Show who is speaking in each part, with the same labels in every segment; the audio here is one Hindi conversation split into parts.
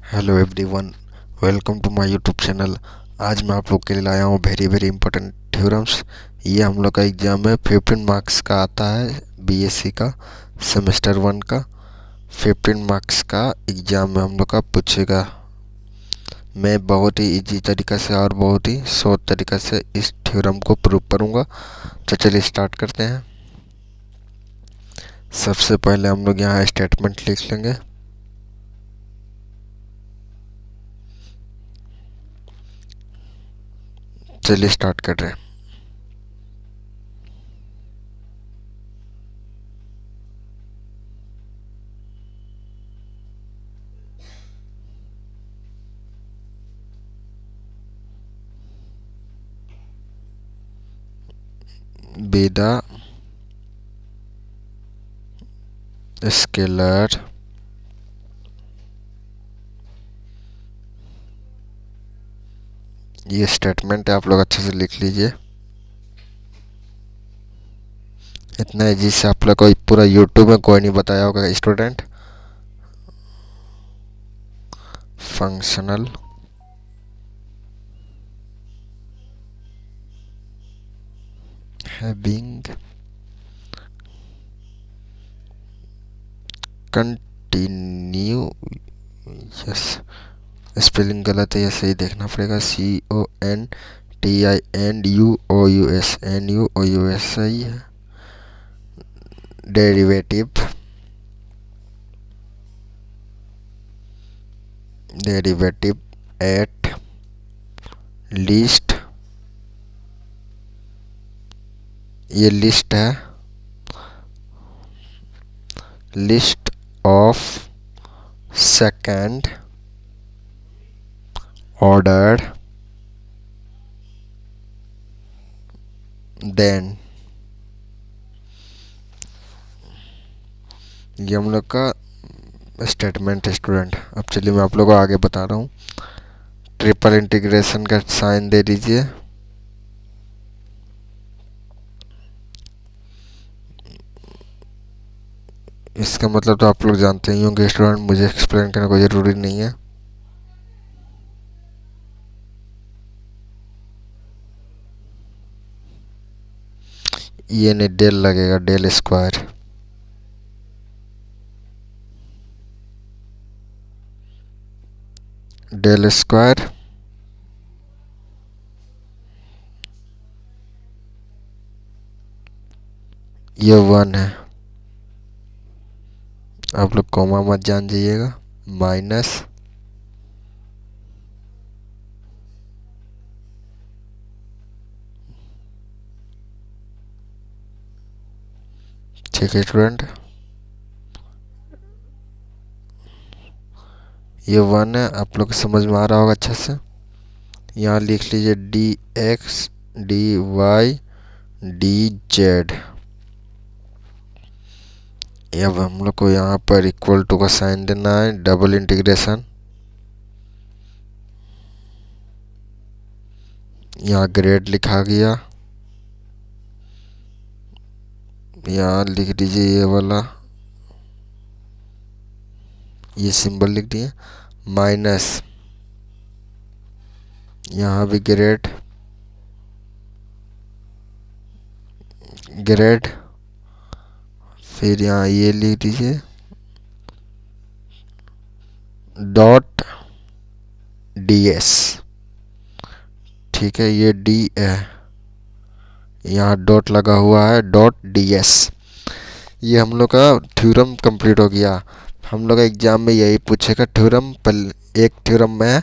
Speaker 1: Hello everyone, welcome to my YouTube channel. आज मैं आप लोग के लिए लाया हूँ वेरी वेरी इंपॉर्टेंट थ्योरम्स। ये हम लोग का एग्ज़ाम है, 15 मार्क्स का आता है। बीएससी का सेमेस्टर 1 का 15 मार्क्स का एग्ज़ाम में हम लोग का पूछेगा। मैं बहुत ही इजी तरीक़ा से और बहुत ही शॉर्ट तरीक़ा से इस थ्योरम को प्रूव करूँगा। तो चलिए स्टार्ट करते हैं। सबसे पहले हम लोग यहाँ स्टेटमेंट लिख लेंगे। चलिए स्टार्ट कर रहे हैं। बेदा स्केलर ये स्टेटमेंट है, आप लोग अच्छे से लिख लीजिए। इतना इजी से आप लोग को पूरा यूट्यूब में कोई नहीं बताया होगा student. Functional having continuous, spelling गलत है, ये सही देखना पड़ेगा। CONTINUOUS सही है। डेरिवेटिव डेरिवेटिव एट लिस्ट, ये लिस्ट है, least of second order then, ये हम लोग का स्टेटमेंट है स्टूडेंट। अब चलिए मैं आप लोगों को आगे बता रहा हूँ। ट्रिपल इंटीग्रेशन का साइन दे दीजिए। इसका मतलब तो आप लोग जानते ही होंगे स्टूडेंट, मुझे एक्सप्लेन करने कोई ज़रूरी नहीं है। ये नहीं, डेल लगेगा, डेल स्क्वायर। डेल स्क्वायर ये 1 है, आप लोग कॉमा मत जान जाइएगा। माइनस ठीक है स्टूडेंट, ये 1 है, आप लोग को समझ में आ रहा होगा अच्छे से। यहाँ लिख लीजिए dx dy dz। अब हम लोग को यहाँ पर इक्वल टू का साइन देना है। डबल इंटीग्रेशन, यहाँ ग्रेड लिखा गया, यहाँ लिख दीजिए ये वाला, ये सिंबल लिख दिए। माइनस यहाँ भी ग्रेड, ग्रेड, फिर यहाँ ये लिख दीजिए डॉट ds। ठीक है, ये d है, यहाँ डॉट लगा हुआ है, डॉट ds। ये हम लोग का थ्योरम कंप्लीट हो गया। हम लोग का एग्जाम में यही पूछेगा थ्योरम। एक थ्योरम में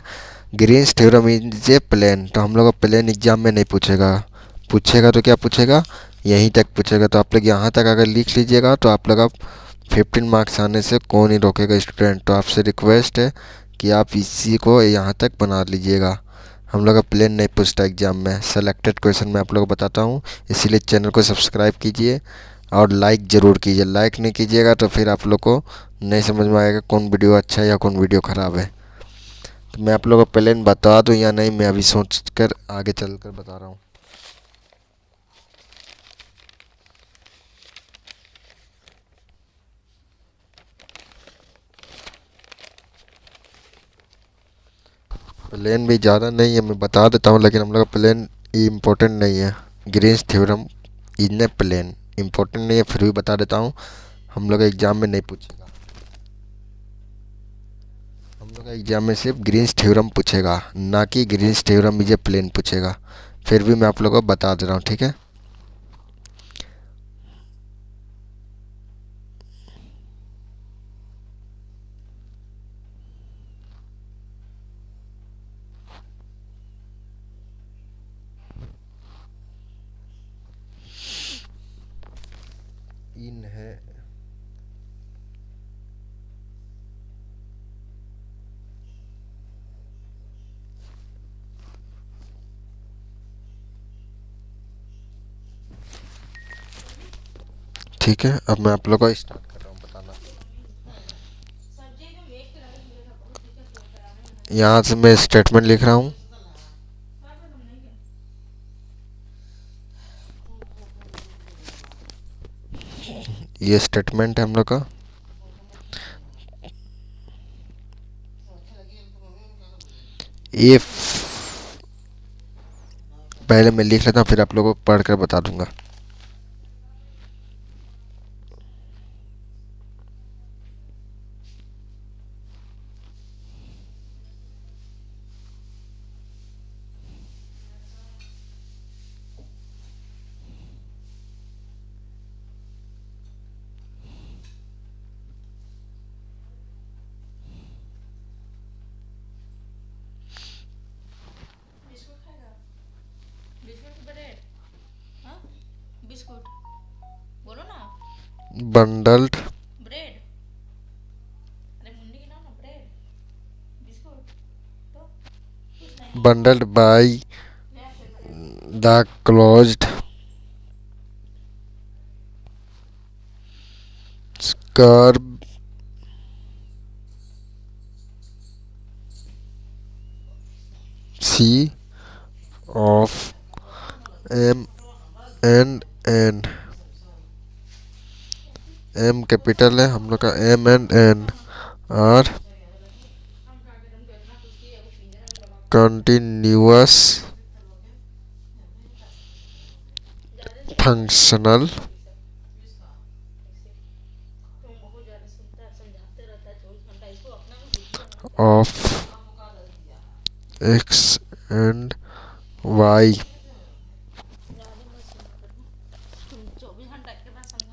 Speaker 1: Green's theorem is a plane, तो हम लोग का प्लेन एग्जाम में नहीं पूछेगा। पूछेगा तो क्या पूछेगा, यहीं तक पूछेगा। तो आप लोग यहाँ तक अगर लिख लीजिएगा तो आप लोग का 15 मार्क्स आने से कौन ही रोकेगा स्टूडेंट। तो आपसे रिक्वेस्ट है कि आप इसी को यहाँ तक बना लीजिएगा। हम लोग का प्लेन नहीं पूछता एग्जाम में, सेलेक्टेड क्वेश्चन मैं आप लोग को बताता हूँ। इसीलिए चैनल को सब्सक्राइब कीजिए और लाइक ज़रूर कीजिए। लाइक नहीं कीजिएगा तो फिर आप लोग को नहीं समझ में आएगा कौन वीडियो अच्छा है या कौन वीडियो ख़राब है। तो मैं आप लोगों को प्लेन बता दूं या नहीं, मैं अभी सोच कर आगे चल कर बता रहा हूँ। प्लेन भी ज़्यादा नहीं है, मैं बता देता हूँ, लेकिन हम लोग का प्लेन इम्पोर्टेंट नहीं है। Green's theorem in a plane important नहीं है, फिर भी बता देता हूँ। हम लोग का एग्जाम में नहीं पूछेगा, हम लोग का एग्जाम में सिर्फ ग्रीन्स थ्योरम पूछेगा, ना कि Green's theorem is a plane पूछेगा। फिर भी मैं आप लोगों को बता दे रहा हूँ, ठीक है। इन है, ठीक है। अब मैं आप लोग को स्टार्ट कर रहा हूँ बताना। यहाँ से मैं स्टेटमेंट लिख रहा हूँ। ये स्टेटमेंट है हम लोग का। इफ, पहले मैं लिख लेता हूँ, फिर आप लोगों को पढ़ कर बता दूंगा। Bundled, bundled by the closed curve C of M and N। M capital है हम लोग का, M and N are continuous functional of x and y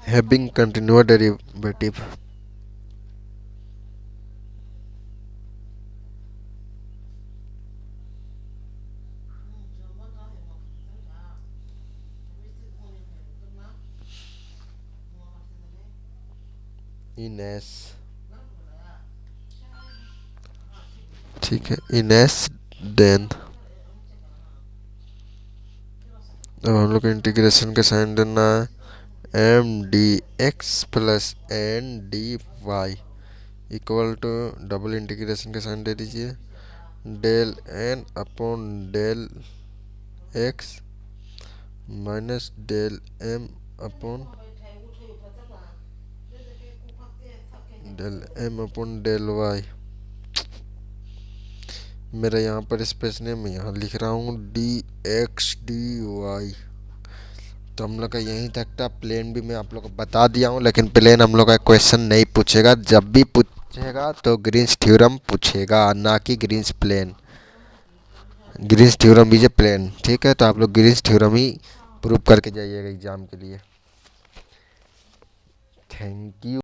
Speaker 1: having continuous derivative। In S, ठीक है, इन एस देन। अब हम लोग को इंटीग्रेशन का साइन देना है। M d x plus N d y equal to, double integration का साइन दे दीजिए, del N upon del x minus del M upon del M upon del y. मेरा यहाँ पर स्पेस नहीं, मैं यहाँ लिख रहा हूँ डी एक्स डी वाई। तो हम लोग का यहीं तक था। प्लेन भी मैं आप लोग को बता दिया हूँ, लेकिन प्लेन हम लोग का क्वेश्चन नहीं पूछेगा। जब भी पूछेगा तो ग्रीन्स थ्योरम पूछेगा, ना कि Green's plane. Green's theorem is a plane, ठीक है। तो आप लोग ग्रीन्स थ्योरम ही प्रूव करके जाइएगा एग्जाम के लिए। Thank you.